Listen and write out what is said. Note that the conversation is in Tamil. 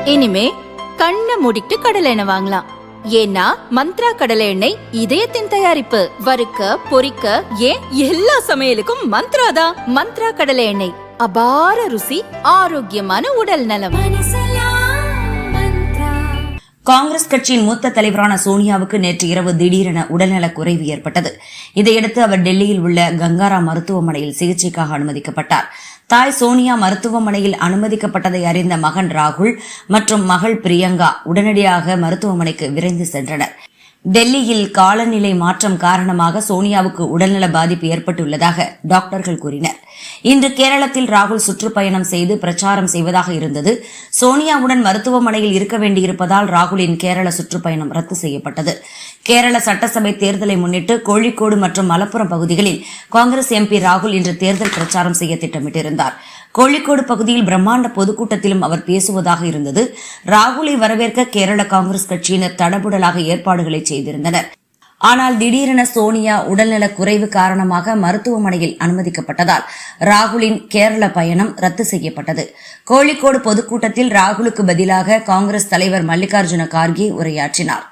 இனிமே கண்ணை மூடிட்டு கடலை எண்ணெய் வாங்கலாம். ஏன்னா மந்த்ரா கடலை எண்ணெய் இதயத்தின் தயாரிப்பு. வறுக்க பொரிக்க ஏன் எல்லா சமையலுக்கும் மந்த்ரா தான். மந்த்ரா கடலை எண்ணெய், அபார ருசி, ஆரோக்கியமான உடல் நலம். காங்கிரஸ் கட்சியின் மூத்த தலைவரான சோனியாவுக்கு நேற்று இரவு திடீரென உடல்நலக் குறைவு ஏற்பட்டது. இதையடுத்து அவர் டெல்லியில் உள்ள கங்காரா மருத்துவமனையில் சிகிச்சைக்காக அனுமதிக்கப்பட்டார். தாய் சோனியா மருத்துவமனையில் அனுமதிக்கப்பட்டதை அறிந்த மகன் ராகுல் மற்றும் மகள் பிரியங்கா உடனடியாக மருத்துவமனைக்கு விரைந்து சென்றனர். டெல்லியில் காலநிலை மாற்றம் காரணமாக சோனியாவுக்கு உடல்நல பாதிப்பு ஏற்பட்டுள்ளதாக டாக்டர்கள் கூறினர். இன்று கேரளத்தில் ராகுல் சுற்றுப்பயணம் செய்து பிரச்சாரம் செய்வதாக இருந்தது. சோனியாவுடன் மருத்துவமனையில் இருக்க வேண்டியிருப்பதால் ராகுலின் கேரள சுற்றுப்பயணம் ரத்து செய்யப்பட்டது. கேரள சட்டசபை தேர்தலை முன்னிட்டு கோழிக்கோடு மற்றும் மலப்புரம் பகுதிகளில் காங்கிரஸ் எம்பி ராகுல் இன்று தேர்தல் பிரச்சாரம் செய்ய திட்டமிட்டிருந்தார். கோழிக்கோடு பகுதியில் பிரம்மாண்ட பொதுக்கூட்டத்திலும் அவர் பேசுவதாக இருந்தது. ராகுலை வரவேற்க கேரள காங்கிரஸ் கட்சியினர் தடபுடலாக ஏற்பாடுகளை செய்திருந்தனர். ஆனால் திடீரென சோனியா உடல்நலக் குறைவு காரணமாக மருத்துவமனையில் அனுமதிக்கப்பட்டதால் ராகுலின் கேரள பயணம் ரத்து செய்யப்பட்டது. கோழிக்கோடு பொதுக்கூட்டத்தில் ராகுலுக்கு பதிலாக காங்கிரஸ் தலைவர் மல்லிகார்ஜுன கார்கே உரையாற்றினார்.